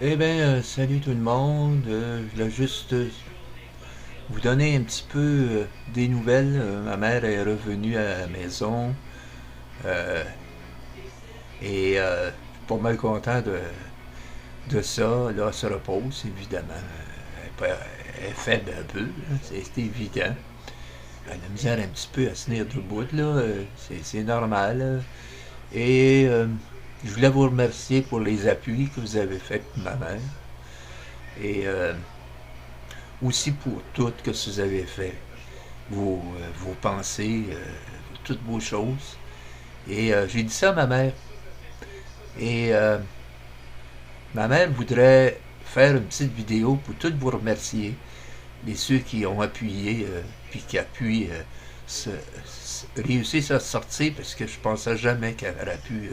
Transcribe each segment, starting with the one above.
Eh bien, salut tout le monde. Je voulais juste vous donner un petit peu des nouvelles. Ma mère est revenue à la maison euh, et je suis pas mal content de ça. Là, elle se repose, évidemment. Elle est faible un peu, là, c'est évident. Elle a la misère un petit peu à se tenir debout, là. C'est normal, là. Et je voulais vous remercier pour les appuis que vous avez faits pour ma mère. Et aussi pour tout que vous avez fait, vos pensées, toutes vos choses. Et j'ai dit ça à ma mère. Et ma mère voudrait faire une petite vidéo pour toutes vous remercier, les ceux qui ont appuyé, puis qui appuient, réussissent à sortir, parce que je pensais jamais qu'elle aurait pu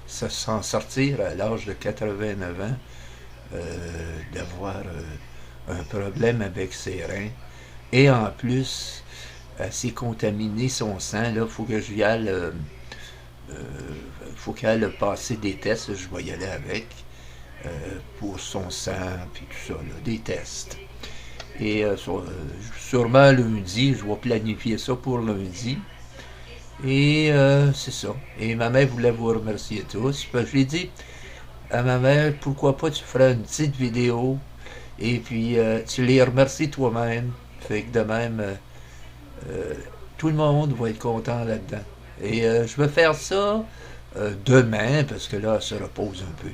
s'en sortir à l'âge de 89 ans, d'avoir un problème avec ses reins. Et en plus, s'est contaminé son sang. Là, faut que je y aille. Faut qu'elle passer des tests. Je vais y aller avec. Pour son sang, puis tout ça, là, des tests. Et sûrement lundi, je vais planifier ça pour lundi. Et c'est ça. Et ma mère voulait vous remercier tous. Puis je lui ai dit à ma mère, pourquoi pas tu feras une petite vidéo et puis tu les remercies toi-même. Fait que de même, Euh, tout le monde va être content là-dedans. Et je vais faire ça demain, parce que là, elle se repose un peu.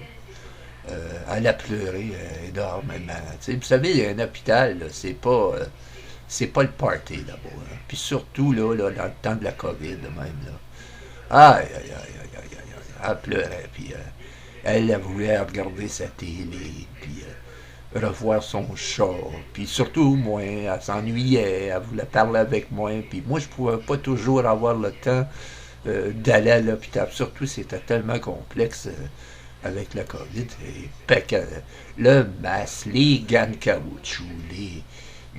Elle a pleuré énormément. T'sais, vous savez, il y a un hôpital, c'est pas le party là-bas. Hein. Puis surtout, là, dans le temps de la COVID, même. Là. Aïe, aïe, aïe, aïe, aïe, aïe, aïe. Elle pleurait, puis elle voulait regarder sa télé, puis revoir son chat, puis surtout moi, elle s'ennuyait, elle voulait parler avec moi, puis moi je pouvais pas toujours avoir le temps d'aller à l'hôpital, surtout c'était tellement complexe avec la COVID, et le masque, les gants de caoutchouc,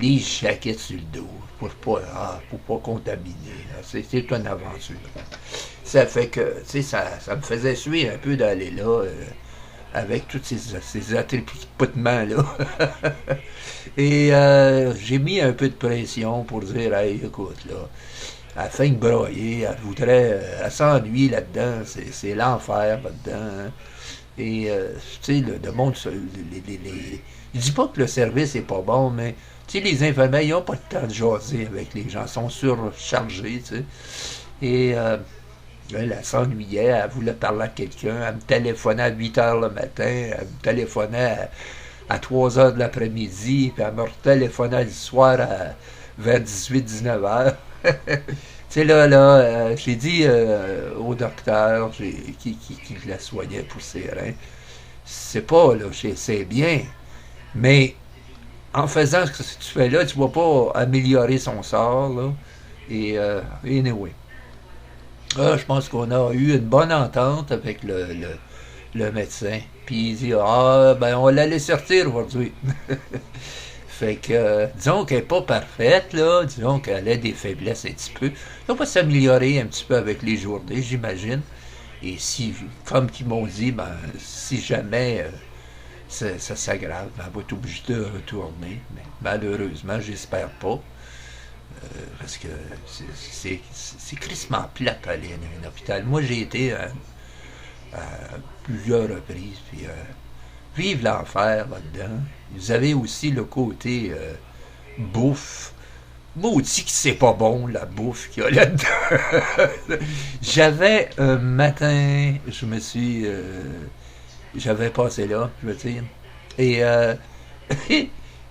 les jaquettes sur le dos, pour pas contaminer, c'est une aventure. Ça fait que, tu sais, ça me faisait suer un peu d'aller là, avec tous ces attributements-là. Et j'ai mis un peu de pression pour dire, hey, écoute, là, elle fait une broyer, elle voudrait, elle s'ennuie là-dedans, c'est l'enfer là-dedans. Hein. Et, tu sais, le monde, je dis pas que le service est pas bon, mais, tu sais, les infirmières, ils n'ont pas le temps de jaser avec les gens, ils sont surchargés, tu sais. Et, elle s'ennuyait, elle voulait parler à quelqu'un, elle me téléphonait à 8 heures le matin, elle me téléphonait à 3 heures de l'après-midi, puis elle me retéléphonait le soir vers 18-19 heures. Tu sais, j'ai dit au docteur qui la soignait pour ses reins, c'est pas, là, c'est bien, mais en faisant ce que tu fais là, tu vas pas améliorer son sort, là. Et, anyway. Je pense qu'on a eu une bonne entente avec le médecin. Puis il dit, ah, ben on l'allait sortir aujourd'hui. Fait que, disons qu'elle n'est pas parfaite, là. Disons qu'elle a des faiblesses un petit peu. Ça va s'améliorer un petit peu avec les journées, j'imagine. Et si, comme qu'ils m'ont dit, ben, si jamais ça s'aggrave, ben, elle va être obligée de retourner. Mais malheureusement, j'espère pas. Parce que c'est crissement plate aller à un hôpital. Moi, j'ai été à plusieurs reprises, puis vive l'enfer là-dedans. Vous avez aussi le côté bouffe. Maudit que c'est pas bon, la bouffe qu'il y a là-dedans. J'avais un matin, j'avais passé là, je veux dire, et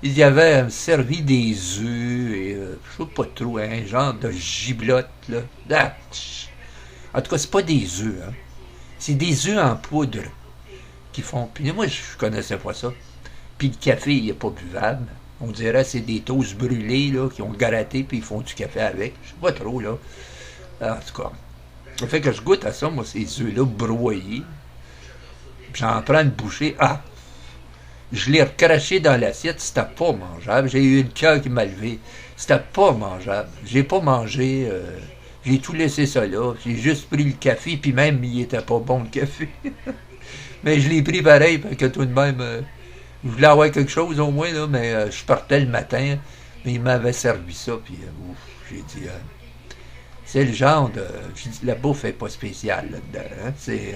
il y avait servi des œufs et je sais pas trop, un genre de giblotte là. Ah, en tout cas, c'est pas des œufs, hein. C'est des œufs en poudre qui font. Puis moi, je connaissais pas ça. Puis le café, il est pas buvable. On dirait que c'est des toasts brûlés là, qui ont gratté puis ils font du café avec. Je sais pas trop là. En tout cas. Ça fait que je goûte à ça, moi, ces œufs-là broyés. J'en prends une bouchée. Ah! Je l'ai recraché dans l'assiette, c'était pas mangeable. J'ai eu le cœur qui m'a levé. C'était pas mangeable. J'ai pas mangé. J'ai tout laissé ça là. J'ai juste pris le café, puis même il était pas bon le café. Mais je l'ai pris pareil, parce que tout de même, je voulais avoir quelque chose au moins, là, mais je partais le matin, mais il m'avait servi ça, puis ouf, j'ai dit, c'est le genre de. J'ai dit, la bouffe est pas spéciale là-dedans, hein, c'est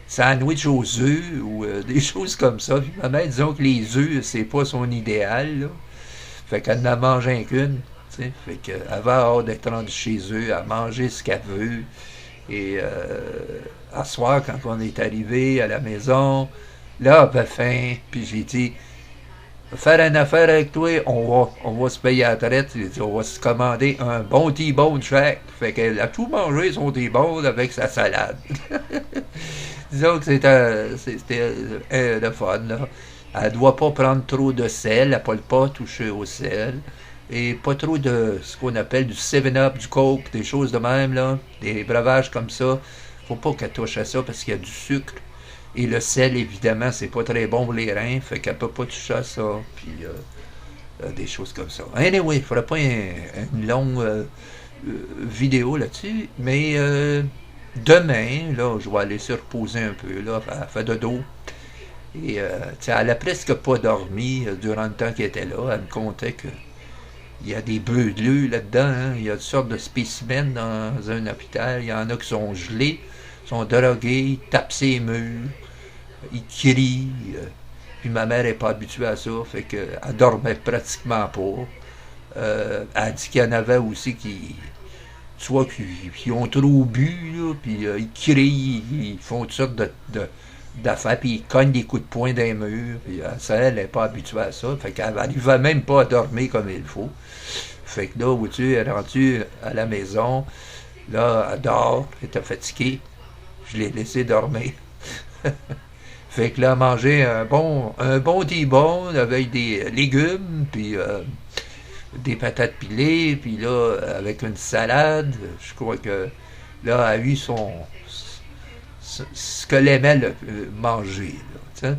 sandwich aux œufs ou des choses comme ça. Puis ma mère, disons que les œufs, c'est pas son idéal, là. Fait qu'elle n'en mangeait qu'une. T'sais. Fait qu'elle avait hâte d'être rendue chez eux, à manger ce qu'elle veut. Et à soir, quand on est arrivé à la maison, là, elle avait faim. Puis j'ai dit, faire une affaire avec toi, on va se payer à la traite. J'ai dit, on va se commander un bon T-bone chaque. Fait qu'elle a tout mangé son T-bone avec sa salade. Disons que c'était le fun, là. Elle ne doit pas prendre trop de sel, elle ne peut pas toucher au sel. Et pas trop de ce qu'on appelle du 7-Up, du Coke, des choses de même, là. Des breuvages comme ça. Faut pas qu'elle touche à ça parce qu'il y a du sucre. Et le sel, évidemment, c'est pas très bon pour les reins. Fait qu'elle peut pas toucher à ça. Puis des choses comme ça. Anyway, il ne faudra pas une longue vidéo là-dessus. Mais demain, là, je vais aller se reposer un peu, là, à faire dodo. Et elle a presque pas dormi durant le temps qu'elle était là. Elle me contait que il y a des beudeleux là-dedans. Hein. Il y a toutes sortes de spécimens dans un hôpital. Il y en a qui sont gelés, sont drogués, ils tapent ses murs, ils crient. Puis ma mère n'est pas habituée à ça, fait qu'elle dormait pratiquement pas. Elle a dit qu'il y en avait aussi soit qui ont trop bu, là, puis ils crient, ils font toutes sortes d'affaires, puis ils cognent des coups de poing dans les murs, puis ça, elle n'est pas habituée à ça, fait qu'elle n'arrivait même pas à dormir comme il faut. Fait que là, vois-tu, elle est rendue à la maison, là, elle dort, elle était fatiguée, je l'ai laissé dormir. Fait que là, manger un bon T-bone avec des légumes, puis des patates pilées, puis là, avec une salade, je crois que là, elle a eu ce qu'elle aimait manger. Là,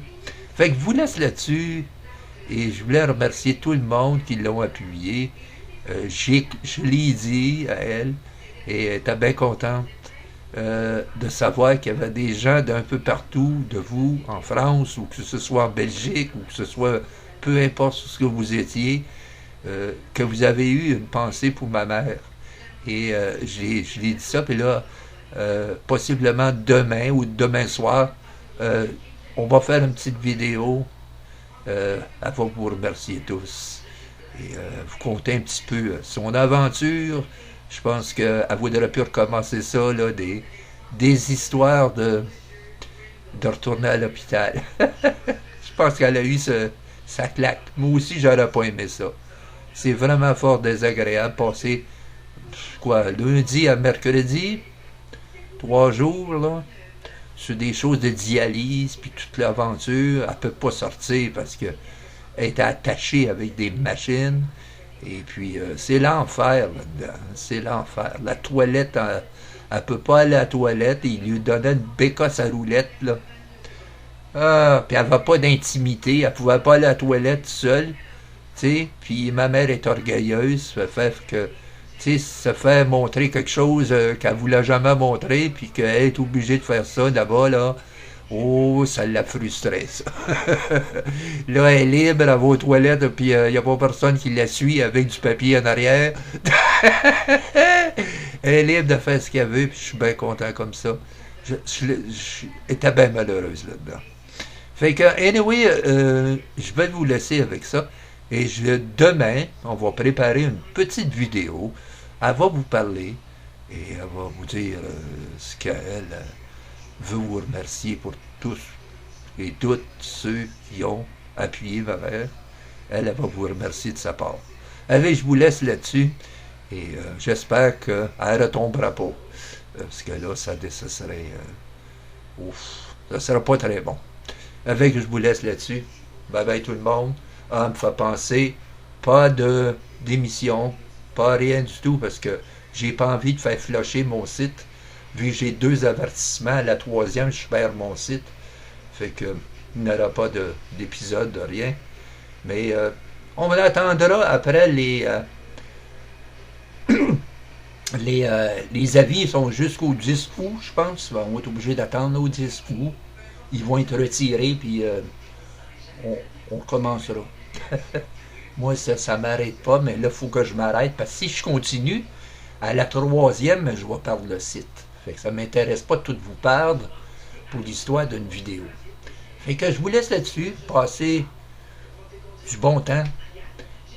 fait que je vous laisse là-dessus, et je voulais remercier tout le monde qui l'ont appuyé. Je l'ai dit à elle, et elle était bien contente de savoir qu'il y avait des gens d'un peu partout, de vous, en France, ou que ce soit en Belgique, ou que ce soit peu importe ce que vous étiez, que vous avez eu une pensée pour ma mère. Et je l'ai dit ça, puis là, possiblement demain ou demain soir, on va faire une petite vidéo. Elle va vous remercier tous. Et vous comptez un petit peu son aventure. Je pense qu'elle voudrait plus recommencer ça, là, des histoires de retourner à l'hôpital. Je pense qu'elle a eu sa claque. Moi aussi, j'aurais pas aimé ça. C'est vraiment fort désagréable passer, quoi, lundi à mercredi, 3 jours, là, sur des choses de dialyse, puis toute l'aventure. Elle peut pas sortir parce qu'elle est attachée avec des machines. Et puis, c'est l'enfer là-dedans. C'est l'enfer. La toilette, elle peut pas aller à la toilette. Et il lui donnait une bécasse à roulette, là. Ah, puis elle n'avait pas d'intimité. Elle pouvait pas aller à la toilette seule. Puis ma mère est orgueilleuse. Ça fait que, ça fait montrer quelque chose qu'elle voulait jamais montrer. Puis qu'elle est obligée de faire ça là-bas, là. Oh, ça l'a frustré, ça. Là, elle est libre, elle va aux toilettes, puis il n'y a pas personne qui la suit avec du papier en arrière. Elle est libre de faire ce qu'elle veut, puis je suis bien content comme ça. J'étais bien malheureuse là-dedans. Fait que, anyway, je vais vous laisser avec ça. Et demain, on va préparer une petite vidéo. Elle va vous parler et elle va vous dire ce qu'elle veut vous remercier pour tous et toutes ceux qui ont appuyé ma mère. Elle va vous remercier de sa part. Allez, je vous laisse là-dessus et j'espère qu'elle ne retombera pas. Parce que là, ça serait... ouf, ça ne sera pas très bon. Avec, je vous laisse là-dessus. Bye bye tout le monde. Me fait penser, pas d'émission, pas rien du tout, parce que j'ai pas envie de faire flusher mon site. Vu que j'ai 2 avertissements, à la 3e, je perds mon site. Fait que il n'y aura pas d'épisode, de rien. Mais on attendra après les avis sont jusqu'au 10 août, je pense. On va être obligé d'attendre au 10 août. ils vont être retirés, puis on, on commencera. Moi, ça m'arrête pas, mais là, il faut que je m'arrête, parce que si je continue, à la troisième, je vais perdre le site. Fait que ça m'intéresse pas de tout vous perdre pour l'histoire d'une vidéo. Fait que je vous laisse là-dessus, passer du bon temps.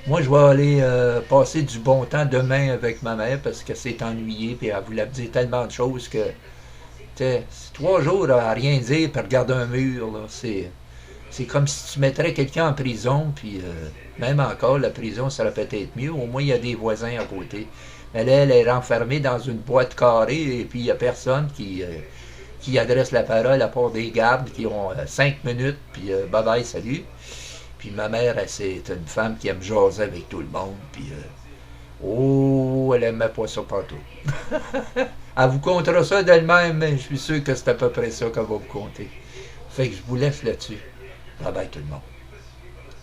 Moi, je vais aller passer du bon temps demain avec ma mère parce que c'est ennuyé et elle voulait me dire tellement de choses que, tu sais, 3 jours à rien dire et regarder un mur, là, c'est comme si tu mettrais quelqu'un en prison, puis même encore, la prison serait peut-être mieux. Au moins, il y a des voisins à côté. Mais là, elle est renfermée dans une boîte carrée et puis il n'y a personne qui adresse la parole à part des gardes qui ont 5 minutes, puis bye bye, salut. Puis ma mère, c'est une femme qui aime jaser avec tout le monde, puis oh, elle aimait pas ça partout. Elle vous contera ça d'elle-même, mais je suis sûr que c'est à peu près ça qu'elle va vous conter. Fait que je vous laisse là-dessus. Bye bye tout le monde.